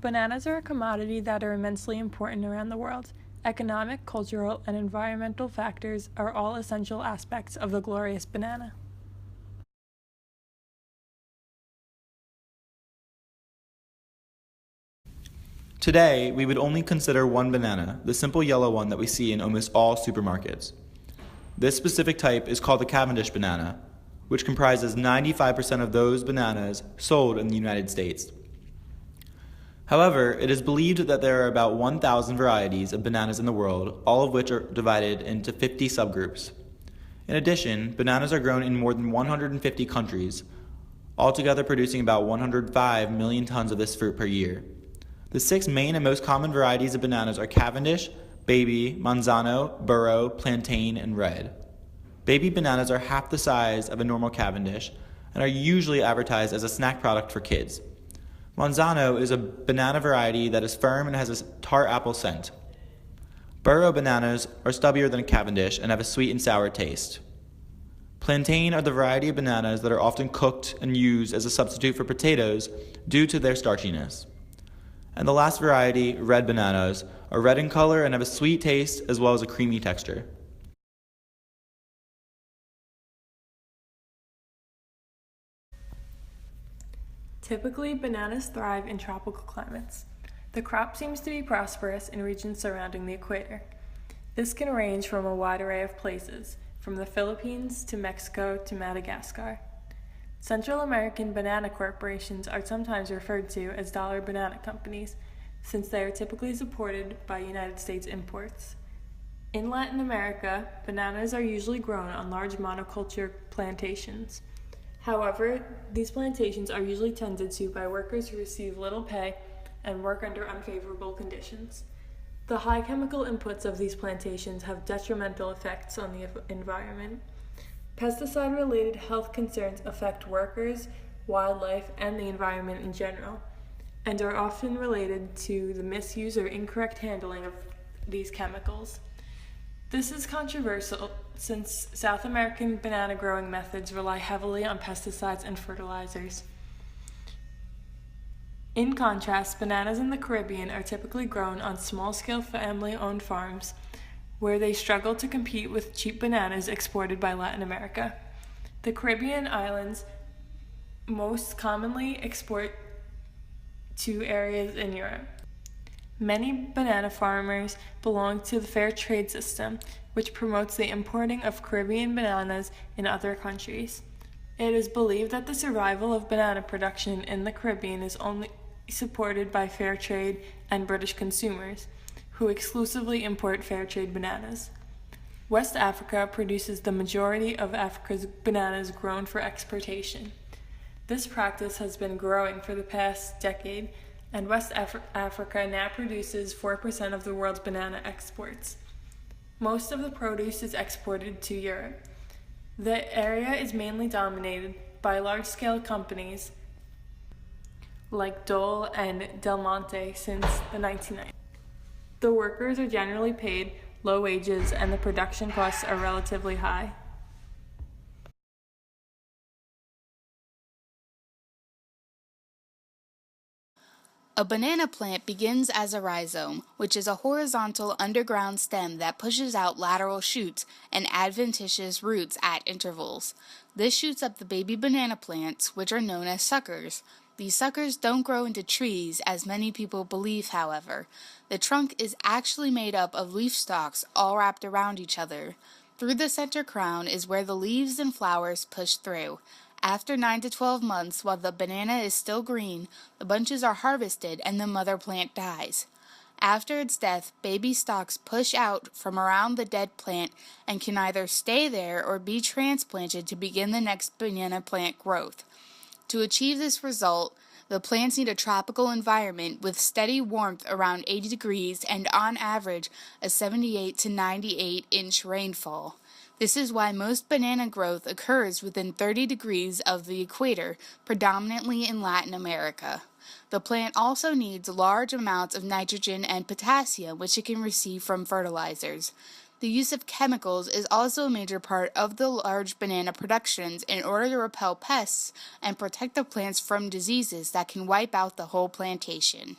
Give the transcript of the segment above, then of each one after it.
Bananas are a commodity that are immensely important around the world. Economic, cultural, and environmental factors are all essential aspects of the glorious banana. Today, we would only consider one banana, the simple yellow one that we see in almost all supermarkets. This specific type is called the Cavendish banana, which comprises 95% of those bananas sold in the United States. However, it is believed that there are about 1,000 varieties of bananas in the world, all of which are divided into 50 subgroups. In addition, bananas are grown in more than 150 countries, altogether producing about 105 million tons of this fruit per year. The 6 main and most common varieties of bananas are Cavendish, Baby, Manzano, Burro, Plantain, and Red. Baby bananas are half the size of a normal Cavendish and are usually advertised as a snack product for kids. Manzano is a banana variety that is firm and has a tart apple scent. Burro bananas are stubbier than Cavendish and have a sweet and sour taste. Plantain are the variety of bananas that are often cooked and used as a substitute for potatoes due to their starchiness. And the last variety, red bananas, are red in color and have a sweet taste as well as a creamy texture. Typically, bananas thrive in tropical climates. The crop seems to be prosperous in regions surrounding the equator. This can range from a wide array of places, from the Philippines to Mexico to Madagascar. Central American banana corporations are sometimes referred to as dollar banana companies, since they are typically supported by United States imports. In Latin America, bananas are usually grown on large monoculture plantations. However, these plantations are usually tended to by workers who receive little pay and work under unfavorable conditions. The high chemical inputs of these plantations have detrimental effects on the environment. Pesticide-related health concerns affect workers, wildlife, and the environment in general, and are often related to the misuse or incorrect handling of these chemicals. This is controversial since South American banana growing methods rely heavily on pesticides and fertilizers. In contrast, bananas in the Caribbean are typically grown on small-scale family-owned farms where they struggle to compete with cheap bananas exported by Latin America. The Caribbean islands most commonly export to areas in Europe. Many banana farmers belong to the fair trade system, which promotes the importing of Caribbean bananas in other countries. It is believed that the survival of banana production in the Caribbean is only supported by fair trade and British consumers, who exclusively import fair trade bananas. West Africa produces the majority of Africa's bananas grown for exportation. This practice has been growing for the past decade, and West Africa now produces 4% of the world's banana exports. Most of the produce is exported to Europe. The area is mainly dominated by large-scale companies like Dole and Del Monte since the 1990s. The workers are generally paid low wages and the production costs are relatively high. A banana plant begins as a rhizome, which is a horizontal underground stem that pushes out lateral shoots and adventitious roots at intervals. This shoots up the baby banana plants, which are known as suckers. These suckers don't grow into trees, as many people believe, however. The trunk is actually made up of leaf stalks all wrapped around each other. Through the center crown is where the leaves and flowers push through. After 9 to 12 months, while the banana is still green, the bunches are harvested and the mother plant dies. After its death, baby stalks push out from around the dead plant and can either stay there or be transplanted to begin the next banana plant growth. To achieve this result, the plants need a tropical environment with steady warmth around 80 degrees and on average a 78 to 98-inch rainfall. This is why most banana growth occurs within 30 degrees of the equator, predominantly in Latin America. The plant also needs large amounts of nitrogen and potassium, which it can receive from fertilizers. The use of chemicals is also a major part of the large banana productions in order to repel pests and protect the plants from diseases that can wipe out the whole plantation.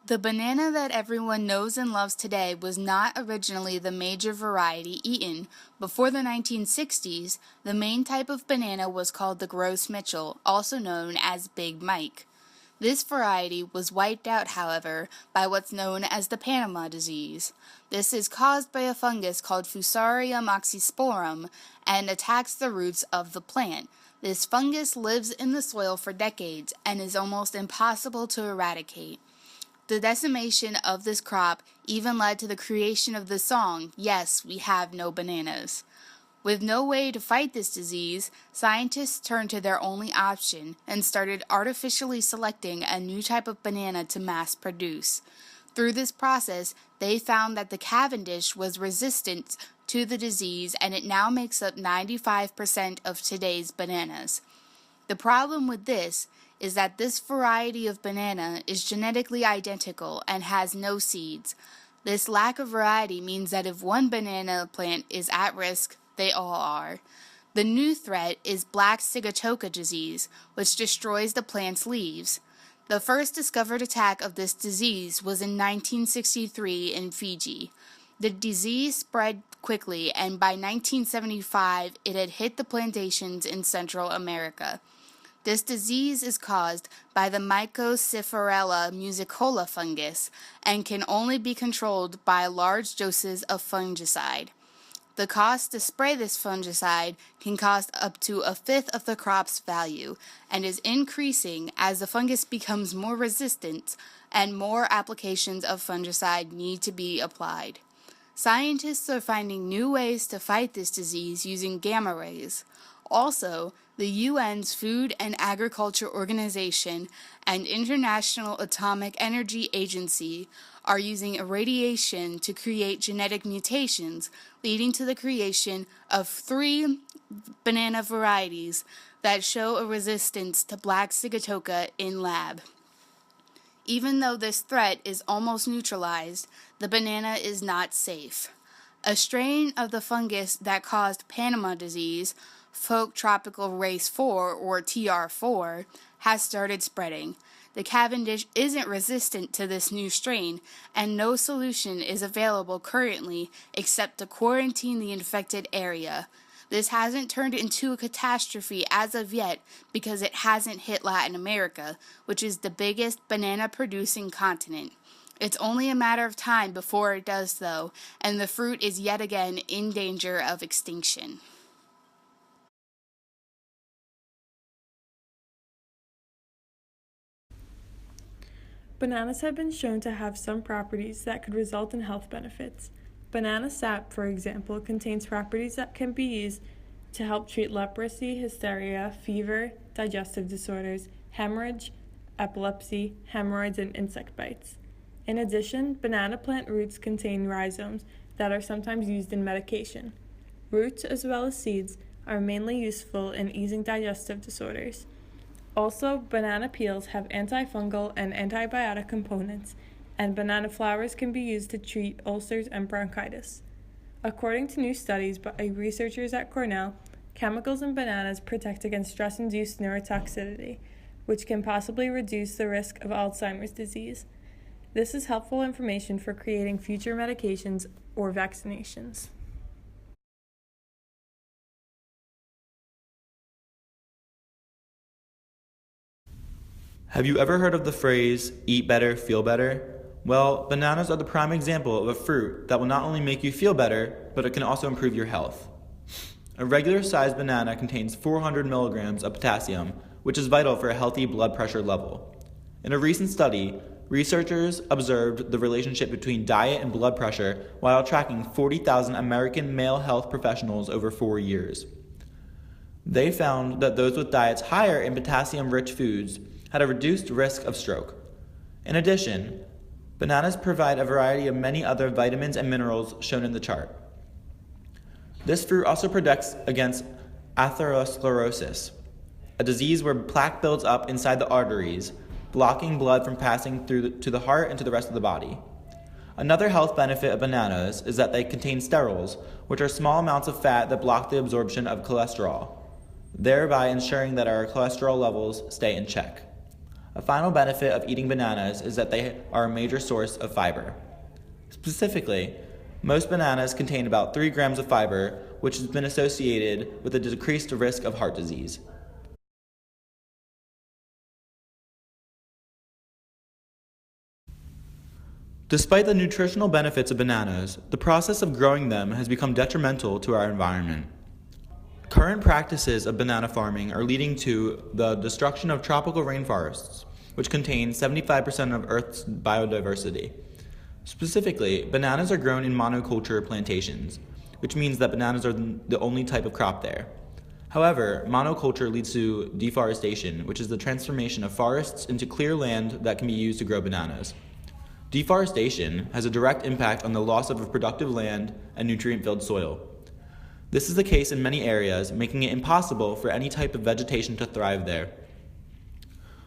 The banana that everyone knows and loves today was not originally the major variety eaten. Before the 1960s, the main type of banana was called the Gross Mitchell, also known as Big Mike. This variety was wiped out, however, by what's known as the Panama disease. This is caused by a fungus called Fusarium oxysporum and attacks the roots of the plant. This fungus lives in the soil for decades and is almost impossible to eradicate. The decimation of this crop even led to the creation of the song, "Yes, We Have No Bananas." With no way to fight this disease, scientists turned to their only option and started artificially selecting a new type of banana to mass produce. Through this process, they found that the Cavendish was resistant to the disease, and it now makes up 95% of today's bananas. The problem with this is that this variety of banana is genetically identical and has no seeds. This lack of variety means that if one banana plant is at risk, they all are. The new threat is black sigatoka disease, which destroys the plant's leaves. The first discovered attack of this disease was in 1963 in Fiji. The disease spread quickly, and by 1975 it had hit the plantations in Central America. This disease is caused by the Mycopsipharella musicola fungus and can only be controlled by large doses of fungicide. The cost to spray this fungicide can cost up to a fifth of the crop's value and is increasing as the fungus becomes more resistant and more applications of fungicide need to be applied. Scientists are finding new ways to fight this disease using gamma rays. Also, the UN's Food and Agriculture Organization and International Atomic Energy Agency are using irradiation to create genetic mutations, leading to the creation of 3 banana varieties that show a resistance to black sigatoka in lab. Even though this threat is almost neutralized, the banana is not safe. A strain of the fungus that caused Panama disease, Folk Tropical Race 4 or TR4, has started spreading. The Cavendish isn't resistant to this new strain, and no solution is available currently except to quarantine the infected area. This hasn't turned into a catastrophe as of yet because it hasn't hit Latin America, which is the biggest banana-producing continent. It's only a matter of time before it does, though, and the fruit is yet again in danger of extinction. Bananas have been shown to have some properties that could result in health benefits. Banana sap, for example, contains properties that can be used to help treat leprosy, hysteria, fever, digestive disorders, hemorrhage, epilepsy, hemorrhoids, and insect bites. In addition, banana plant roots contain rhizomes that are sometimes used in medication. Roots, as well as seeds, are mainly useful in easing digestive disorders. Also, banana peels have antifungal and antibiotic components, and banana flowers can be used to treat ulcers and bronchitis. According to new studies by researchers at Cornell, chemicals in bananas protect against stress-induced neurotoxicity, which can possibly reduce the risk of Alzheimer's disease. This is helpful information for creating future medications or vaccinations. Have you ever heard of the phrase, eat better, feel better? Well, bananas are the prime example of a fruit that will not only make you feel better, but it can also improve your health. A regular-sized banana contains 400 milligrams of potassium, which is vital for a healthy blood pressure level. In a recent study, researchers observed the relationship between diet and blood pressure while tracking 40,000 American male health professionals over 4 years. They found that those with diets higher in potassium-rich foods had a reduced risk of stroke. In addition, bananas provide a variety of many other vitamins and minerals shown in the chart. This fruit also protects against atherosclerosis, a disease where plaque builds up inside the arteries, blocking blood from passing through to the heart and to the rest of the body. Another health benefit of bananas is that they contain sterols, which are small amounts of fat that block the absorption of cholesterol, thereby ensuring that our cholesterol levels stay in check. A final benefit of eating bananas is that they are a major source of fiber. Specifically, most bananas contain about 3 grams of fiber, which has been associated with a decreased risk of heart disease. Despite the nutritional benefits of bananas, the process of growing them has become detrimental to our environment. Current practices of banana farming are leading to the destruction of tropical rainforests, which contain 75% of Earth's biodiversity. Specifically, bananas are grown in monoculture plantations, which means that bananas are the only type of crop there. However, monoculture leads to deforestation, which is the transformation of forests into clear land that can be used to grow bananas. Deforestation has a direct impact on the loss of productive land and nutrient-filled soil. This is the case in many areas, making it impossible for any type of vegetation to thrive there.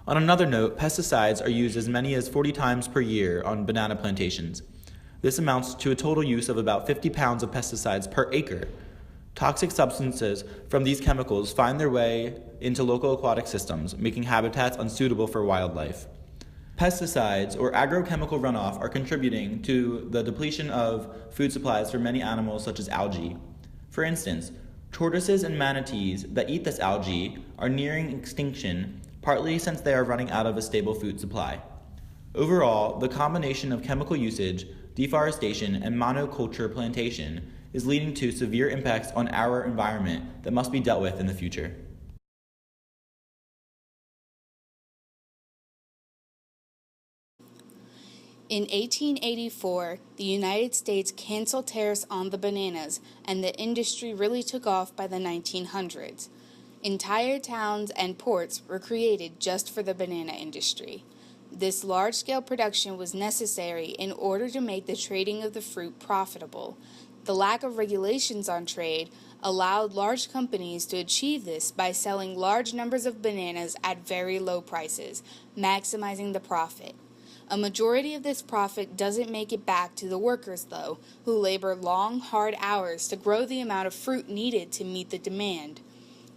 On another note, pesticides are used as many as 40 times per year on banana plantations. This amounts to a total use of about 50 pounds of pesticides per acre. Toxic substances from these chemicals find their way into local aquatic systems, making habitats unsuitable for wildlife. Pesticides or agrochemical runoff are contributing to the depletion of food supplies for many animals such as algae. For instance, tortoises and manatees that eat this algae are nearing extinction, partly since they are running out of a stable food supply. Overall, the combination of chemical usage, deforestation, and monoculture plantation is leading to severe impacts on our environment that must be dealt with in the future. In 1884, the United States canceled tariffs on the bananas, and the industry really took off by the 1900s. Entire towns and ports were created just for the banana industry. This large-scale production was necessary in order to make the trading of the fruit profitable. The lack of regulations on trade allowed large companies to achieve this by selling large numbers of bananas at very low prices, maximizing the profit. A majority of this profit doesn't make it back to the workers, though, who labor long, hard hours to grow the amount of fruit needed to meet the demand.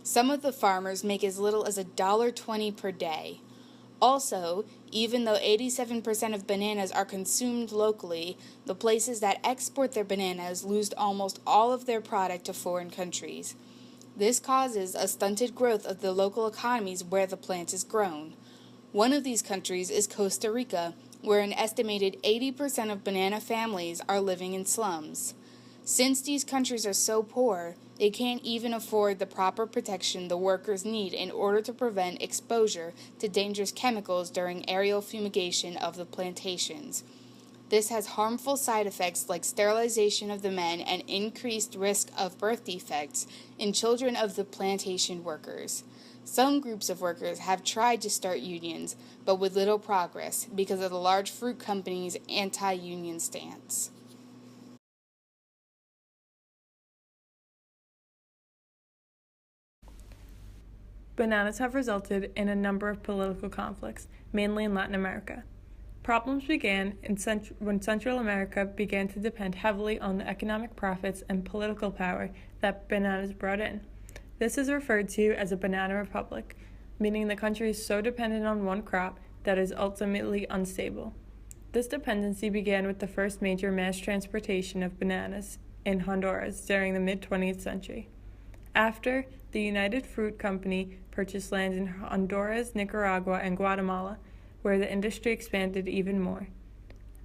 Some of the farmers make as little as $1.20 per day. Also, even though 87% of bananas are consumed locally, the places that export their bananas lose almost all of their product to foreign countries. This causes a stunted growth of the local economies where the plant is grown. One of these countries is Costa Rica, where an estimated 80% of banana families are living in slums. Since these countries are so poor, they can't even afford the proper protection the workers need in order to prevent exposure to dangerous chemicals during aerial fumigation of the plantations. This has harmful side effects like sterilization of the men and increased risk of birth defects in children of the plantation workers. Some groups of workers have tried to start unions, but with little progress because of the large fruit companies' anti-union stance. Bananas have resulted in a number of political conflicts, mainly in Latin America. Problems began when Central America began to depend heavily on the economic profits and political power that bananas brought in. This is referred to as a banana republic, meaning the country is so dependent on one crop that it is ultimately unstable. This dependency began with the first major mass transportation of bananas in Honduras during the mid-20th century. After, the United Fruit Company purchased land in Honduras, Nicaragua, and Guatemala, where the industry expanded even more.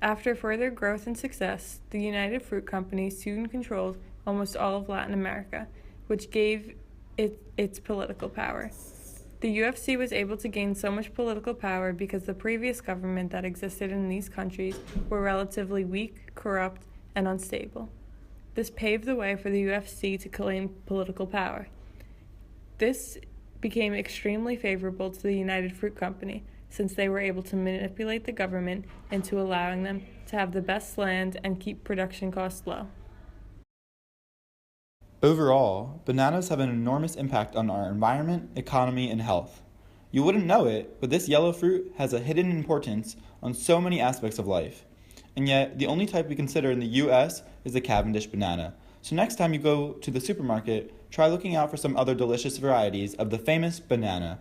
After further growth and success, the United Fruit Company soon controlled almost all of Latin America, which gave it its political power. The UFC was able to gain so much political power because the previous government that existed in these countries were relatively weak, corrupt, and unstable. This paved the way for the UFC to claim political power. This became extremely favorable to the United Fruit Company, since they were able to manipulate the government into allowing them to have the best land and keep production costs low. Overall, bananas have an enormous impact on our environment, economy, and health. You wouldn't know it, but this yellow fruit has a hidden importance on so many aspects of life. And yet, the only type we consider in the U.S. is the Cavendish banana. So next time you go to the supermarket, try looking out for some other delicious varieties of the famous banana.